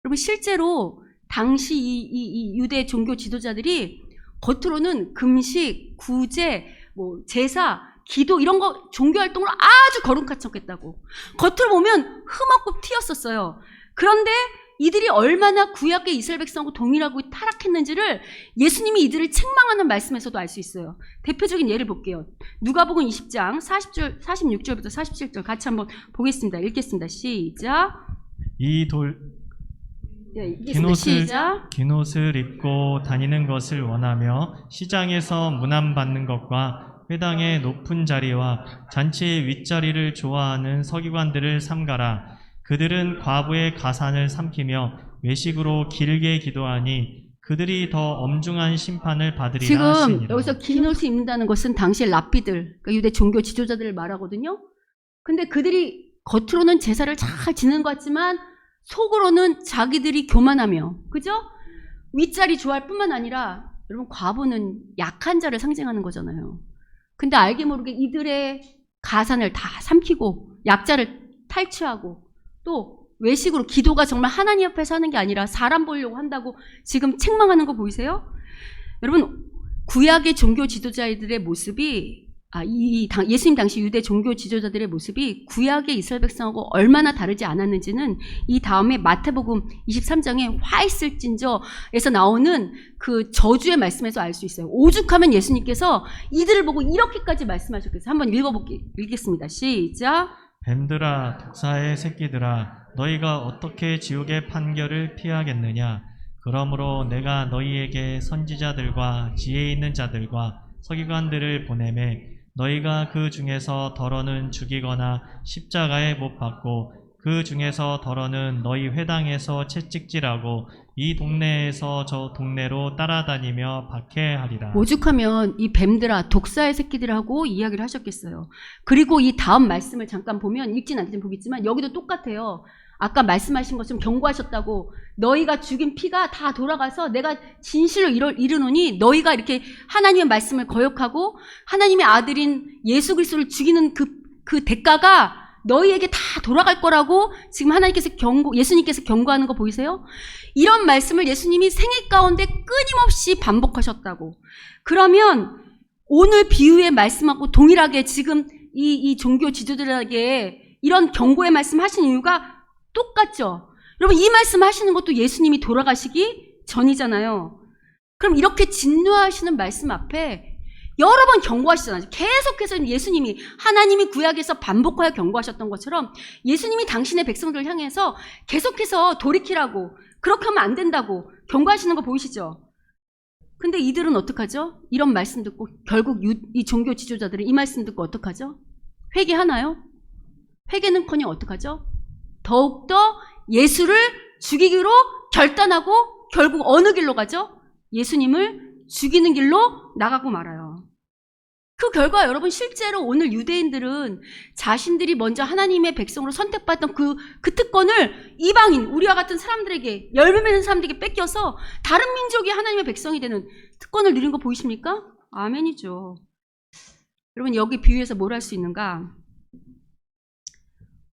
여러분 실제로 당시 이 유대 종교 지도자들이 겉으로는 금식, 구제, 제사, 기도 이런 거 종교 활동을 아주 거룩하게 쳤겠다고. 겉으로 보면 흠없고 튀었었어요. 그런데 이들이 얼마나 구약의 이스라엘 백성하고 동일하고 타락했는지를 예수님이 이들을 책망하는 말씀에서도 알 수 있어요. 대표적인 예를 볼게요. 누가복음 20장 46절부터 47절 같이 한번 보겠습니다. 읽겠습니다. 시작. 긴옷을 입고 다니는 것을 원하며 시장에서 문안받는 것과 회당의 높은 자리와 잔치의 윗자리를 좋아하는 서기관들을 삼가라. 그들은 과부의 가산을 삼키며 외식으로 길게 기도하니 그들이 더 엄중한 심판을 받으리라 지금 하시니라. 여기서 긴 옷을 입는다는 것은 당시의 랍비들, 그러니까 유대 종교 지도자들을 말하거든요. 근데 그들이 겉으로는 제사를 잘 지내는 것 같지만 속으로는 자기들이 교만하며, 그죠? 윗자리 좋아할 뿐만 아니라 여러분 과부는 약한 자를 상징하는 거잖아요. 근데 알게 모르게 이들의 가산을 다 삼키고 약자를 탈취하고 또 외식으로 기도가 정말 하나님 앞에서 하는 게 아니라 사람 보려고 한다고 지금 책망하는 거 보이세요? 여러분 구약의 종교 지도자들의 모습이 예수님 당시 유대 종교 지도자들의 모습이 구약의 이스라엘 백성하고 얼마나 다르지 않았는지는 이 다음에 마태복음 23장에 화 있을진저에서 나오는 그 저주의 말씀에서 알 수 있어요. 오죽하면 예수님께서 이들을 보고 이렇게까지 말씀하셨겠어요. 한번 읽겠습니다. 시작. 뱀들아 독사의 새끼들아 너희가 어떻게 지옥의 판결을 피하겠느냐. 그러므로 내가 너희에게 선지자들과 지혜 있는 자들과 서기관들을 보내매 너희가 그 중에서 덜어는 죽이거나 십자가에 못 박고 그 중에서 덜어는 너희 회당에서 채찍질하고 이 동네에서 저 동네로 따라다니며 박해하리라. 오죽하면 이 뱀들아 독사의 새끼들하고 이야기를 하셨겠어요. 그리고 이 다음 말씀을 잠깐 보면 읽진 않지만 보겠지만 여기도 똑같아요. 아까 말씀하신 것처럼 경고하셨다고 너희가 죽인 피가 다 돌아가서 내가 진실로 이르노니 너희가 이렇게 하나님의 말씀을 거역하고 하나님의 아들인 예수 그리스도를 죽이는 그 대가가 너희에게 다 돌아갈 거라고 지금 예수님께서 경고하는 거 보이세요? 이런 말씀을 예수님이 생애 가운데 끊임없이 반복하셨다고. 그러면 오늘 비유의 말씀하고 동일하게 지금 이 종교 지도자들에게 이런 경고의 말씀 하신 이유가 똑같죠? 여러분 이 말씀 하시는 것도 예수님이 돌아가시기 전이잖아요. 그럼 이렇게 진노하시는 말씀 앞에 여러 번 경고하시잖아요. 계속해서 예수님이 하나님이 구약에서 반복하여 경고하셨던 것처럼 예수님이 당신의 백성들을 향해서 계속해서 돌이키라고, 그렇게 하면 안 된다고 경고하시는 거 보이시죠? 근데 이들은 어떡하죠? 이런 말씀 듣고 결국 이 종교 지도자들은 이 말씀 듣고 어떡하죠? 회개하나요? 회개는커녕 어떡하죠? 더욱더 예수를 죽이기로 결단하고 결국 어느 길로 가죠? 예수님을 죽이는 길로 나가고 말아요. 그 결과 여러분 실제로 오늘 유대인들은 자신들이 먼저 하나님의 백성으로 선택받던 그 특권을 이방인, 우리와 같은 사람들에게, 열매 맺는 사람들에게 뺏겨서 다른 민족이 하나님의 백성이 되는 특권을 누린 거 보이십니까? 아멘이죠. 여러분 여기 비유에서 뭘 할 수 있는가?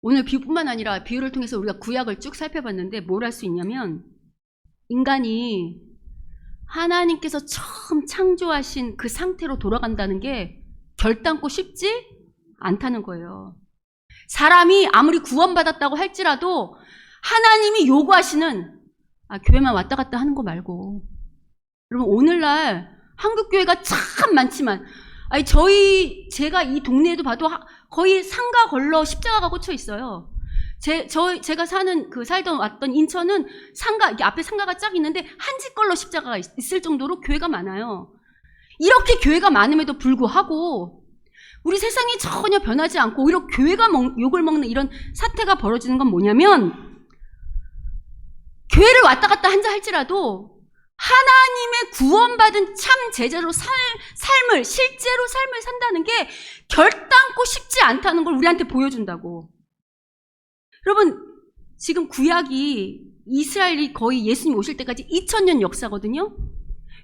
오늘 비유뿐만 아니라 비유를 통해서 우리가 구약을 쭉 살펴봤는데 뭘 할 수 있냐면, 인간이 하나님께서 처음 창조하신 그 상태로 돌아간다는 게 결단코 쉽지 않다는 거예요. 사람이 아무리 구원받았다고 할지라도 하나님이 요구하시는, 교회만 왔다 갔다 하는 거 말고, 여러분 오늘날 한국교회가 참 많지만, 제가 이 동네에도 봐도 거의 상가 걸러 십자가가 꽂혀 있어요. 제가 살던 왔던 인천은 이렇게 앞에 상가가 쫙 있는데 한 집 걸러 십자가가 있을 정도로 교회가 많아요. 이렇게 교회가 많음에도 불구하고 우리 세상이 전혀 변하지 않고 오히려 교회가 욕을 먹는 이런 사태가 벌어지는 건 뭐냐면, 교회를 왔다 갔다 한자 할지라도 하나님의 구원받은 참 제자로 실제로 삶을 산다는 게 결단코 쉽지 않다는 걸 우리한테 보여준다고. 여러분 지금 구약이 이스라엘이 거의 예수님 오실 때까지 2000년 역사거든요.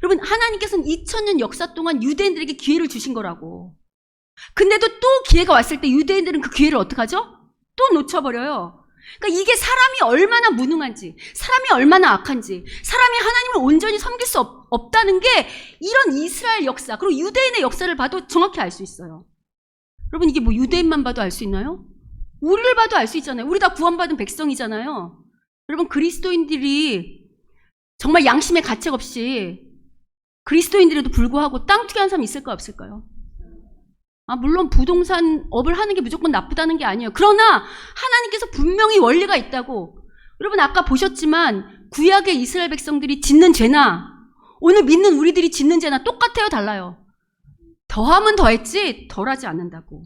여러분 하나님께서는 2000년 역사 동안 유대인들에게 기회를 주신 거라고. 근데도 또 기회가 왔을 때 유대인들은 그 기회를 어떡하죠? 또 놓쳐버려요. 그러니까 이게 사람이 얼마나 무능한지, 사람이 얼마나 악한지, 사람이 하나님을 온전히 섬길 수 없다는 게 이런 이스라엘 역사, 그리고 유대인의 역사를 봐도 정확히 알 수 있어요. 여러분 이게 뭐 유대인만 봐도 알 수 있나요? 우리를 봐도 알 수 있잖아요. 우리 다 구원받은 백성이잖아요. 여러분 그리스도인들이 정말 양심의 가책 없이 그리스도인들에도 불구하고 땅 투기하는 사람이 있을까요, 없을까요? 물론 부동산 업을 하는 게 무조건 나쁘다는 게 아니에요. 그러나 하나님께서 분명히 원리가 있다고. 여러분 아까 보셨지만 구약의 이스라엘 백성들이 짓는 죄나 오늘 믿는 우리들이 짓는 죄나 똑같아요, 달라요? 더하면 더했지 덜하지 않는다고.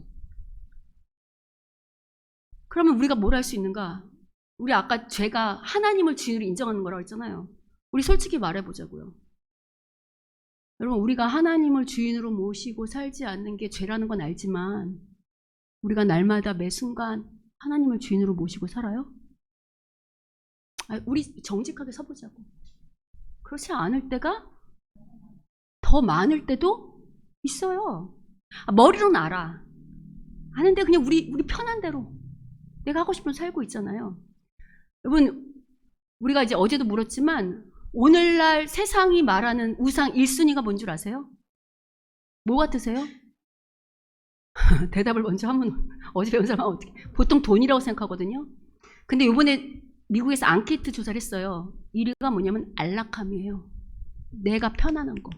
그러면 우리가 뭘 할 수 있는가? 우리 아까 죄가 하나님을 주인으로 인정하는 거라고 했잖아요. 우리 솔직히 말해보자고요. 여러분 우리가 하나님을 주인으로 모시고 살지 않는 게 죄라는 건 알지만 우리가 날마다 매 순간 하나님을 주인으로 모시고 살아요? 우리 정직하게 서보자고. 그렇지 않을 때가 더 많을 때도 있어요. 머리로는 알아. 아는데 그냥 우리 편한 대로 내가 하고 싶은 살고 있잖아요. 여러분 우리가 이제 어제도 물었지만 오늘날 세상이 말하는 우상 1순위가 뭔 줄 아세요? 뭐 같으세요? 대답을 먼저 하면 어제 배운 사람은 어떻게 보통 돈이라고 생각하거든요. 근데 이번에 미국에서 앙케이트 조사를 했어요. 1위가 뭐냐면 안락함이에요. 내가 편안한 거.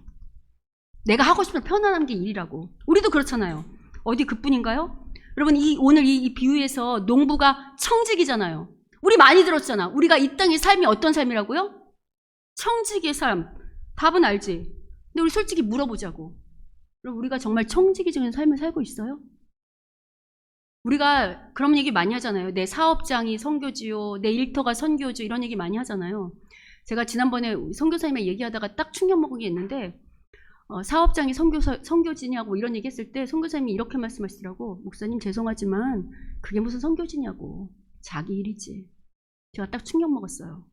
내가 하고 싶은 편안한 게 1위라고. 우리도 그렇잖아요. 어디 그뿐인가요? 여러분 오늘 이 비유에서 농부가 청직이잖아요. 우리 많이 들었잖아. 우리가 이 땅의 삶이 어떤 삶이라고요? 청지기의 삶. 답은 알지? 근데 우리 솔직히 물어보자고. 그럼 우리가 정말 청지기적인 삶을 살고 있어요? 우리가 그런 얘기 많이 하잖아요. 내 사업장이 선교지요, 내 일터가 선교죠, 이런 얘기 많이 하잖아요. 제가 지난번에 선교사님과 얘기하다가 딱 충격 먹은 게 있는데 사업장이 선교지냐고 이런 얘기 했을 때 선교사님이 이렇게 말씀하시더라고. 목사님 죄송하지만 그게 무슨 선교지냐고. 자기 일이지. 제가 딱 충격 먹었어요.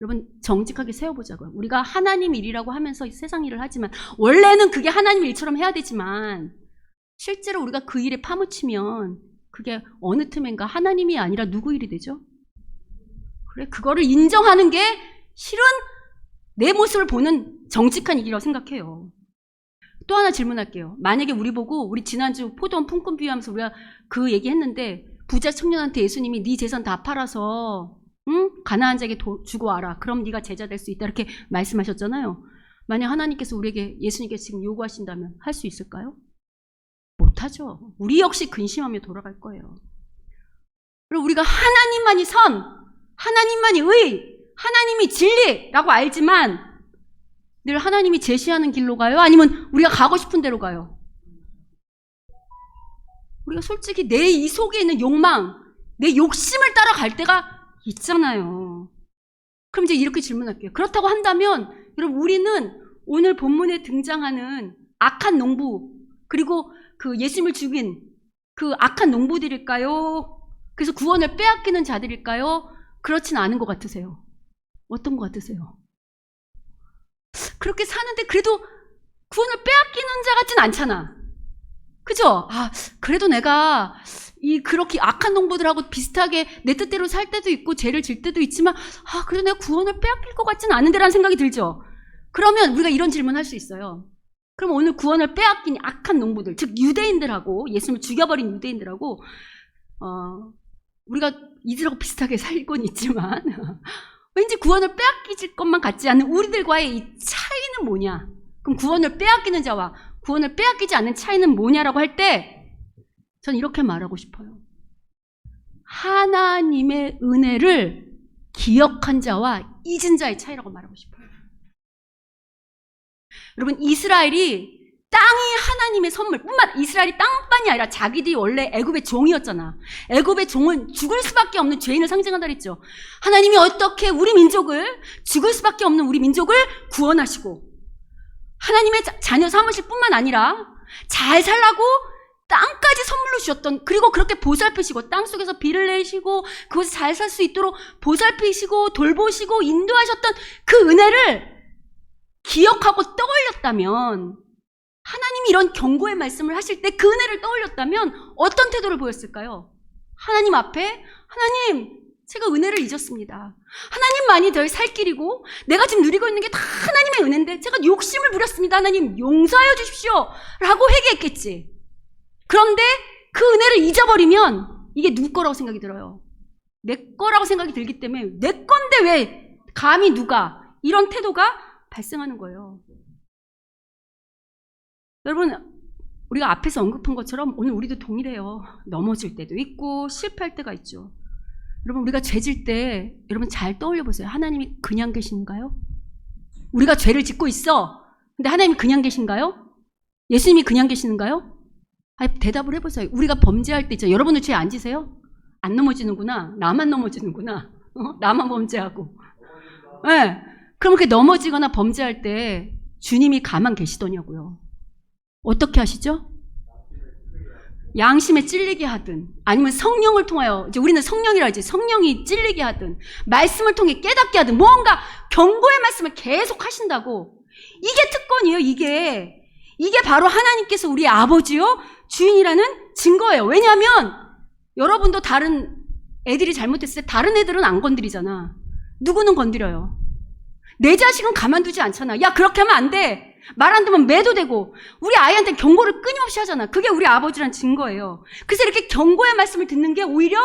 여러분 정직하게 세워보자고요. 우리가 하나님 일이라고 하면서 세상 일을 하지만 원래는 그게 하나님 일처럼 해야 되지만 실제로 우리가 그 일에 파묻히면 그게 어느 틈엔가 하나님이 아니라 누구 일이 되죠? 그래, 그거를 인정하는 게 실은 내 모습을 보는 정직한 일이라고 생각해요. 또 하나 질문할게요. 만약에 우리 지난주 포도원 품꾼 비유하면서 우리가 그 얘기했는데 부자 청년한테 예수님이 네 재산 다 팔아서 가난한 자에게 주고 와라. 그럼 네가 제자 될 수 있다. 이렇게 말씀하셨잖아요. 만약 하나님께서 우리에게 예수님께서 지금 요구하신다면 할 수 있을까요? 못하죠. 우리 역시 근심하며 돌아갈 거예요. 그리고 우리가 하나님만이 선, 하나님만이 의, 하나님이 진리라고 알지만 늘 하나님이 제시하는 길로 가요? 아니면 우리가 가고 싶은 대로 가요? 우리가 솔직히 내 이 속에 있는 욕망, 내 욕심을 따라갈 때가 있잖아요. 그럼 이제 이렇게 질문할게요. 그렇다고 한다면 여러분, 우리는 오늘 본문에 등장하는 악한 농부, 그리고 그 예수님을 죽인 그 악한 농부들일까요? 그래서 구원을 빼앗기는 자들일까요? 그렇진 않은 것 같으세요? 어떤 것 같으세요? 그렇게 사는데 그래도 구원을 빼앗기는 자 같진 않잖아. 그죠? 아, 그래도 내가 그렇게 악한 농부들하고 비슷하게 내 뜻대로 살 때도 있고 죄를 질 때도 있지만, 아, 그래도 내가 구원을 빼앗길 것 같진 않은데라는 생각이 들죠? 그러면 우리가 이런 질문 할 수 있어요. 그럼 오늘 구원을 빼앗긴 악한 농부들, 즉 유대인들하고, 예수님을 죽여버린 유대인들하고 우리가 이들하고 비슷하게 살곤 있지만 왠지 구원을 빼앗길 것만 같지 않은 우리들과의 이 차이는 뭐냐? 그럼 구원을 빼앗기는 자와 구원을 빼앗기지 않는 차이는 뭐냐라고 할 때 전 이렇게 말하고 싶어요. 하나님의 은혜를 기억한 자와 잊은 자의 차이라고 말하고 싶어요. 여러분, 이스라엘이 땅이 하나님의 선물, 이스라엘이 땅뿐만이 아니라 자기들이 원래 애굽의 종이었잖아. 애굽의 종은 죽을 수밖에 없는 죄인을 상징한다 그랬죠. 하나님이 어떻게 우리 민족을, 죽을 수밖에 없는 우리 민족을 구원하시고 하나님의 자녀 삼으실 뿐만 아니라 잘 살라고 땅까지 선물로 주셨던, 그리고 그렇게 보살피시고 땅속에서 비를 내시고 그곳에 잘 살 수 있도록 보살피시고 돌보시고 인도하셨던 그 은혜를 기억하고 떠올렸다면, 하나님이 이런 경고의 말씀을 하실 때 그 은혜를 떠올렸다면 어떤 태도를 보였을까요? 하나님 앞에, 하나님, 제가 은혜를 잊었습니다. 하나님만이 저희 살 길이고 내가 지금 누리고 있는 게 다 하나님의 은혜인데 제가 욕심을 부렸습니다. 하나님 용서하여 주십시오 라고 회개했겠지. 그런데 그 은혜를 잊어버리면 이게 누구 거라고 생각이 들어요? 내 거라고 생각이 들기 때문에 내 건데 왜 감히 누가, 이런 태도가 발생하는 거예요. 여러분, 우리가 앞에서 언급한 것처럼 오늘 우리도 동일해요. 넘어질 때도 있고 실패할 때가 있죠. 여러분, 우리가 죄질 때 여러분 잘 떠올려 보세요. 하나님이 그냥 계신가요? 우리가 죄를 짓고 있어. 근데 하나님이 그냥 계신가요? 예수님이 그냥 계시는가요? 아니, 대답을 해보세요. 우리가 범죄할 때 있죠. 여러분은 죄 안 지세요? 안 넘어지는구나. 나만 넘어지는구나. 나만 범죄하고. 네. 그럼 그렇게 넘어지거나 범죄할 때 주님이 가만 계시더냐고요. 어떻게 하시죠? 양심에 찔리게 하든, 아니면 성령을 통하여, 이제 우리는 성령이라 하지, 성령이 찔리게 하든, 말씀을 통해 깨닫게 하든, 무언가 경고의 말씀을 계속 하신다고. 이게 특권이에요. 이게 바로 하나님께서 우리 아버지요 주인이라는 증거예요. 왜냐하면 여러분도 다른 애들이 잘못했을 때 다른 애들은 안 건드리잖아. 누구는 건드려요? 내 자식은 가만두지 않잖아. 야, 그렇게 하면 안 돼. 말 안 듣면 매도 되고. 우리 아이한테 경고를 끊임없이 하잖아. 그게 우리 아버지란 증거예요. 그래서 이렇게 경고의 말씀을 듣는 게 오히려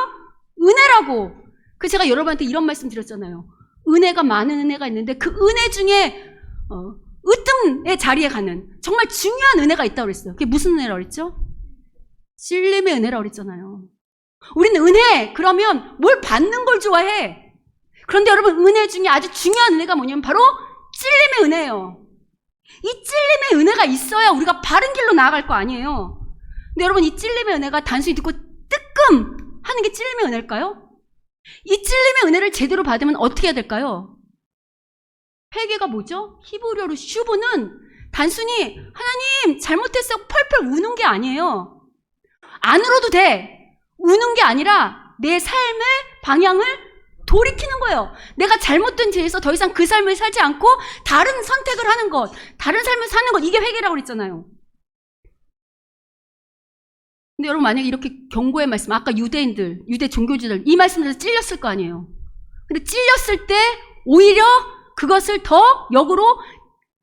은혜라고. 그래서 제가 여러분한테 이런 말씀 드렸잖아요. 은혜가, 많은 은혜가 있는데 그 은혜 중에 으뜸의 자리에 가는 정말 중요한 은혜가 있다고 그랬어요. 그게 무슨 은혜라고 그랬죠? 찔림의 은혜라고 그랬잖아요. 우리는 은혜, 그러면 뭘 받는 걸 좋아해. 그런데 여러분, 은혜 중에 아주 중요한 은혜가 뭐냐면 바로 찔림의 은혜예요. 이 찔림의 은혜가 있어야 우리가 바른 길로 나아갈 거 아니에요. 근데 여러분, 이 찔림의 은혜가 단순히 듣고 뜨끔 하는 게 찔림의 은혜일까요? 이 찔림의 은혜를 제대로 받으면 어떻게 해야 될까요? 회개가 뭐죠? 히브리어로 슈브는 단순히 하나님 잘못했어 펄펄 우는 게 아니에요. 안 울어도 돼. 우는 게 아니라 내 삶의 방향을 돌이키는 거예요. 내가 잘못된 죄에서 더 이상 그 삶을 살지 않고 다른 선택을 하는 것, 다른 삶을 사는 것, 이게 회개라고 그랬잖아요. 근데 여러분, 만약에 이렇게 경고의 말씀, 아까 유대인들, 유대 종교주들 이 말씀에서 찔렸을 거 아니에요. 근데 찔렸을 때 오히려 그것을 더 역으로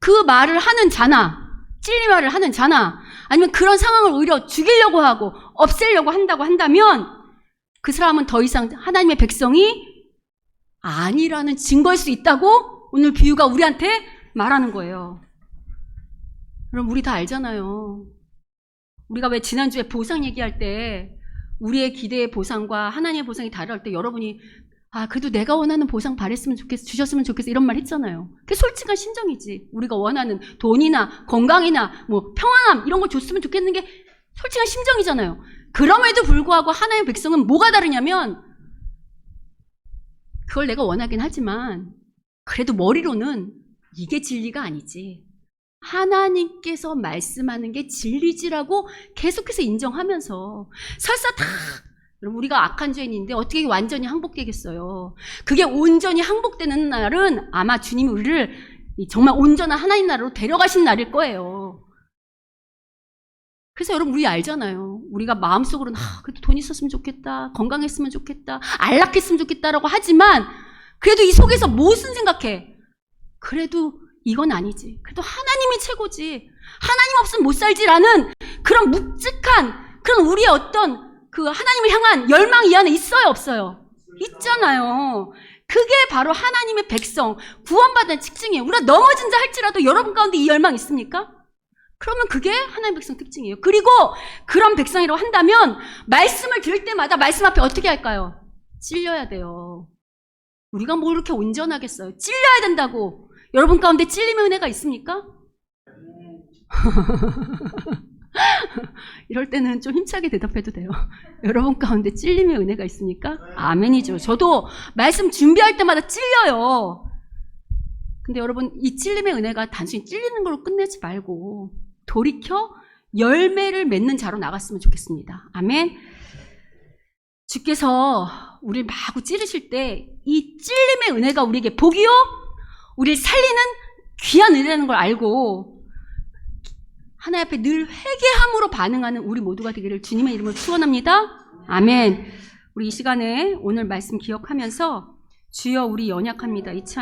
그 말을 하는 자나, 찔림 말을 하는 자나, 아니면 그런 상황을 오히려 죽이려고 하고 없애려고 한다고 한다면 그 사람은 더 이상 하나님의 백성이 아니라는 증거일 수 있다고 오늘 비유가 우리한테 말하는 거예요. 여러분 우리 다 알잖아요. 우리가 왜 지난주에 보상 얘기할 때 우리의 기대의 보상과 하나님의 보상이 다를 때 여러분이 그래도 내가 원하는 보상 바랬으면 좋겠어, 주셨으면 좋겠어 이런 말 했잖아요. 그게 솔직한 심정이지. 우리가 원하는 돈이나 건강이나 뭐 평안함 이런 걸 줬으면 좋겠는 게 솔직한 심정이잖아요. 그럼에도 불구하고 하나님의 백성은 뭐가 다르냐면 그걸 내가 원하긴 하지만 그래도 머리로는 이게 진리가 아니지. 하나님께서 말씀하는 게 진리지라고 계속해서 인정하면서 설사 다 여러분 우리가 악한 죄인인데 어떻게 완전히 항복되겠어요. 그게 온전히 항복되는 날은 아마 주님이 우리를 정말 온전한 하나님 나라로 데려가신 날일 거예요. 그래서 여러분 우리 알잖아요. 우리가 마음속으로는 그래도 돈 있었으면 좋겠다, 건강했으면 좋겠다, 안락했으면 좋겠다라고 하지만 그래도 이 속에서 무슨 생각해? 그래도 이건 아니지. 그래도 하나님이 최고지. 하나님 없으면 못 살지라는 그런 묵직한 그런 우리의 어떤 그 하나님을 향한 열망 이 안에 있어요, 없어요? 있잖아요. 그게 바로 하나님의 백성, 구원받은 특징이에요. 우리가 넘어진다 할지라도 여러분 가운데 이 열망 있습니까? 그러면 그게 하나님의 백성 특징이에요. 그리고 그런 백성이라고 한다면 말씀을 들을 때마다 말씀 앞에 어떻게 할까요? 찔려야 돼요. 우리가 뭐 이렇게 온전하겠어요? 찔려야 된다고. 여러분 가운데 찔림의 은혜가 있습니까? 이럴 때는 좀 힘차게 대답해도 돼요. 여러분 가운데 찔림의 은혜가 있습니까? 아멘이죠. 저도 말씀 준비할 때마다 찔려요. 근데 여러분 이 찔림의 은혜가 단순히 찔리는 걸로 끝내지 말고 돌이켜 열매를 맺는 자로 나갔으면 좋겠습니다. 아멘. 주께서 우리를 마구 찌르실 때 이 찔림의 은혜가 우리에게 복이요 우리를 살리는 귀한 은혜라는 걸 알고 하나님 앞에 늘 회개함으로 반응하는 우리 모두가 되기를 주님의 이름으로 축원합니다. 아멘. 우리 이 시간에 오늘 말씀 기억하면서 주여 우리 연약합니다.